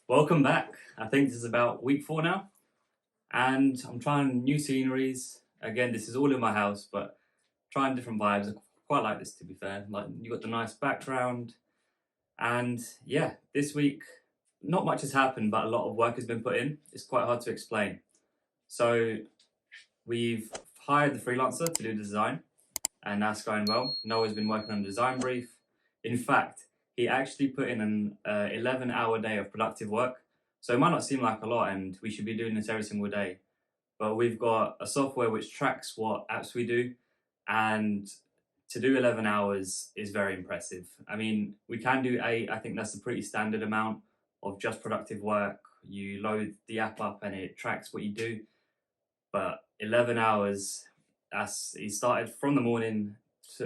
Welcome back. I think this is about week 4 now, and I'm trying new sceneries. Again, this is all in my house, but trying different vibes. I quite like this, to be fair. Like, you got the nice background, and yeah, this week not much has happened, but a lot of work has been put in. It's quite hard to explain. So we've hired the freelancer to do the design, and that's going well. Noah's been working on the design brief. In fact, he actually put in an 11-hour day of productive work. So it might not seem like a lot, and we should be doing this every single day. But we've got a software which tracks what apps we do, and to do 11 hours is very impressive. I mean, we can do 8. I think that's a pretty standard amount of just productive work. You load the app up and it tracks what you do. But 11 hours, he started from the morning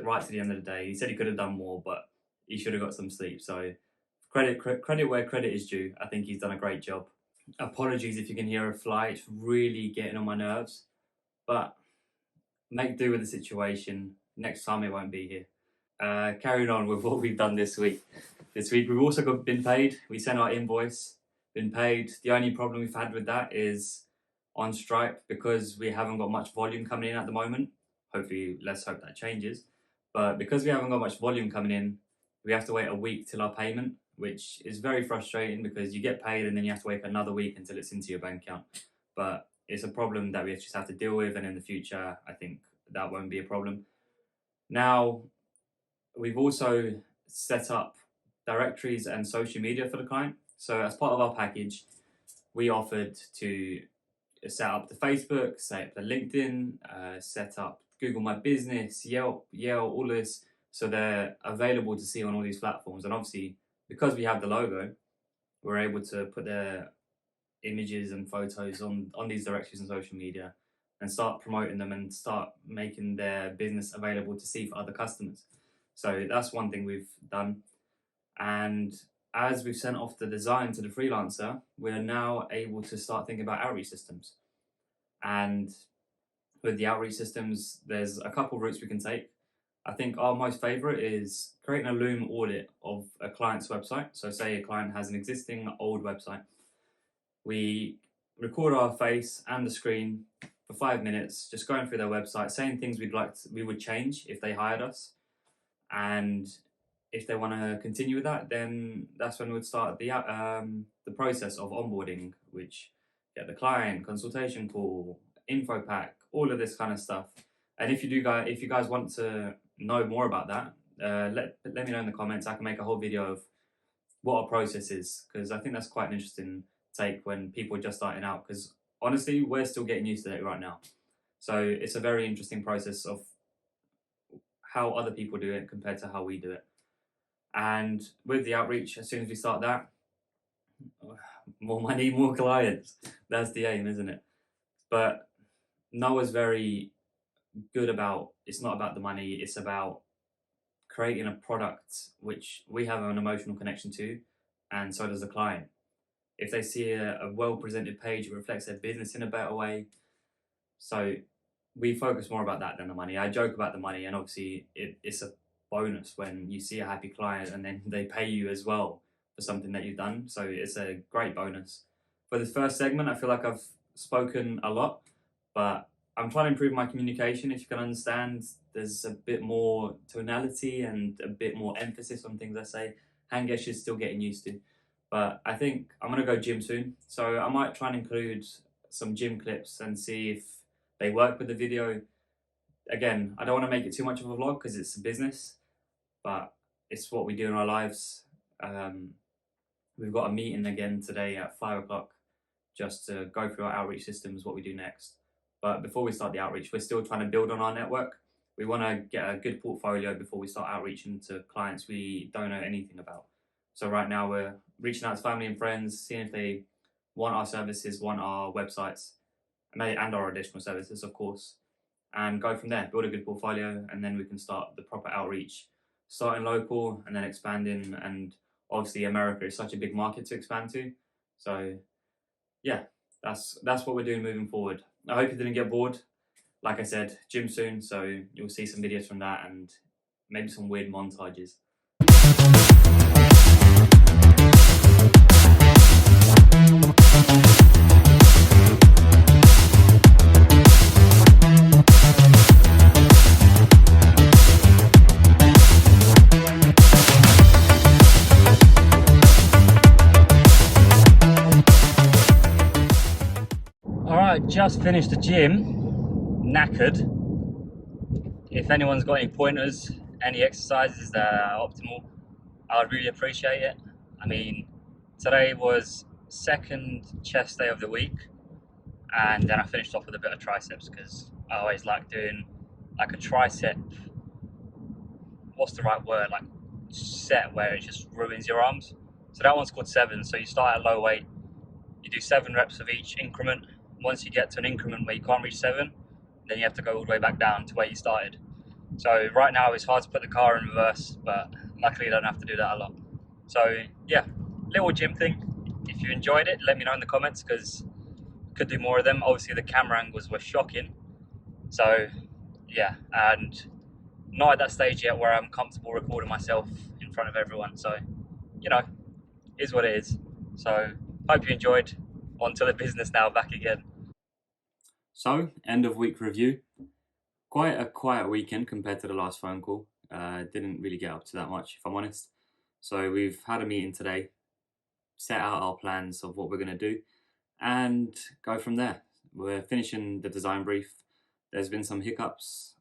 right to the end of the day. He said he could have done more, but he should have got some sleep. So credit where credit is due. I think he's done a great job. Apologies if you can hear a fly. It's really getting on my nerves, but make do with the situation. Next time it won't be here. Carrying on with what we've done this week. This week we've also been paid. We sent our invoice, been paid. The only problem we've had with that is on Stripe, because we haven't got much volume coming in at the moment. Hopefully, let's hope that changes. But because we haven't got much volume coming in, we have to wait a week till our payment, which is very frustrating because you get paid and then you have to wait another week until it's into your bank account. But it's a problem that we just have to deal with, and in the future, I think that won't be a problem. Now, we've also set up directories and social media for the client. So as part of our package, we offered to set up the Facebook, set up the LinkedIn, set up Google My Business, Yelp, all this, so they're available to see on all these platforms. And obviously, because we have the logo, we're able to put their images and photos on these directories and social media and start promoting them and start making their business available to see for other customers. So that's one thing we've done. And as we've sent off the design to the freelancer, we're now able to start thinking about outreach systems. And with the outreach systems, there's a couple routes we can take. I think our most favorite is creating a Loom audit of a client's website. So say a client has an existing old website. We record our face and the screen for 5 minutes, just going through their website, saying things we would change if they hired us. And if they want to continue with that, then that's when we'd start the process of onboarding, which get the client, consultation call, info pack, all of this kind of stuff. And if you guys want to know more about that, let me know in the comments. I can make a whole video of what our process is, because I think that's quite an interesting take when people are just starting out, because honestly, we're still getting used to it right now. So it's a very interesting process of how other people do it compared to how we do it. And with the outreach, as soon as we start that, more money, more clients. That's the aim, isn't it? But Noah's very good about, it's not about the money, it's about creating a product which we have an emotional connection to, and so does the client. If they see a well-presented page, it reflects their business in a better way. So we focus more about that than the money. I joke about the money, and obviously it's a bonus when you see a happy client and then they pay you as well for something that you've done. So it's a great bonus. For this first segment, I feel like I've spoken a lot, but I'm trying to improve my communication. If you can understand, there's a bit more tonality and a bit more emphasis on things I say. Hand gestures still getting used to, but I think I'm gonna go gym soon. So I might try and include some gym clips and see if they work with the video. Again, I don't want to make it too much of a vlog because it's a business, but it's what we do in our lives. We've got a meeting again today at 5 o'clock just to go through our outreach systems, what we do next. But before we start the outreach, we're still trying to build on our network. We want to get a good portfolio before we start outreaching to clients we don't know anything about. So right now we're reaching out to family and friends, seeing if they want our services, want our websites, and our additional services, of course, and go from there, build a good portfolio, and then we can start the proper outreach, starting local and then expanding. And obviously America is such a big market to expand to. So yeah, that's what we're doing moving forward. I hope you didn't get bored. Like I said, gym soon, so you'll see some videos from that and maybe some weird montages. Right, just finished the gym, knackered. If anyone's got any pointers, any exercises that are optimal, I would really appreciate it. I mean, today was second chest day of the week, and then I finished off with a bit of triceps because I always like doing like a tricep. What's the right word? Like set where it just ruins your arms. So that one's called 7. So you start at low weight, you do 7 reps of each increment. Once you get to an increment where you can't reach 7, then you have to go all the way back down to where you started. So right now it's hard to put the car in reverse, but luckily I don't have to do that a lot. So yeah, little gym thing. If you enjoyed it, let me know in the comments because could do more of them. Obviously the camera angles were shocking. So yeah, and not at that stage yet where I'm comfortable recording myself in front of everyone. So, you know, is what it is. So hope you enjoyed. On to the business now, back again. So, end of week review. Quite a quiet weekend compared to the last phone call. Didn't really get up to that much, if I'm honest. So we've had a meeting today, set out our plans of what we're going to do, and go from there. We're finishing the design brief. There's been some hiccups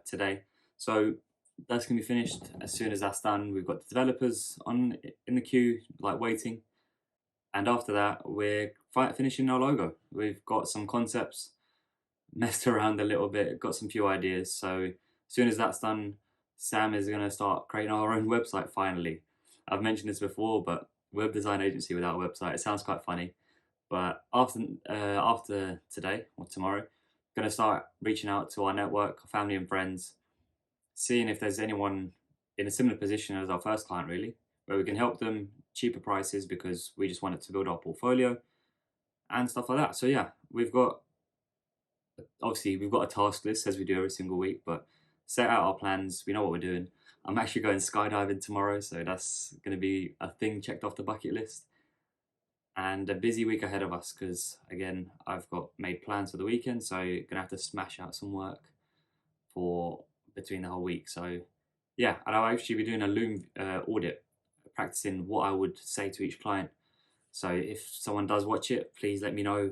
today, so that's going to be finished as soon as that's done. We've got the developers on in the queue, like waiting, and after that, we're finishing our logo. We've got some concepts, messed around a little bit, got some few ideas. So as soon as that's done, Sam is going to start creating our own website finally. I've mentioned this before, but web design agency without a website, it sounds quite funny. But after today or tomorrow, going to start reaching out to our network, family and friends, seeing if there's anyone in a similar position as our first client, really, where we can help them cheaper prices because we just wanted to build our portfolio and stuff like that. So yeah, we've got a task list as we do every single week, but set out our plans. We know what we're doing. I'm actually going skydiving tomorrow, so that's going to be a thing checked off the bucket list. And a busy week ahead of us because, again, I've got made plans for the weekend, so going to have to smash out some work for between the whole week. So yeah, and I'll actually be doing a Loom audit, practicing what I would say to each client. So if someone does watch it, please let me know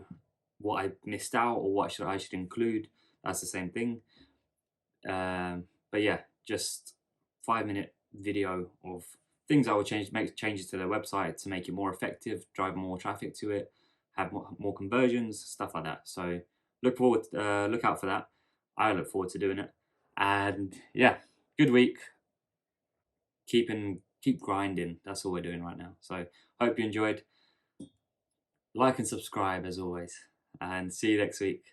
what I missed out or what I should include. That's the same thing. But yeah, just 5-minute video of things I would make changes to their website to make it more effective, drive more traffic to it, have more conversions, stuff like that. So look out for that. I look forward to doing it. And yeah, good week. Keep grinding. That's all we're doing right now. So hope you enjoyed. Like and subscribe as always, and see you next week.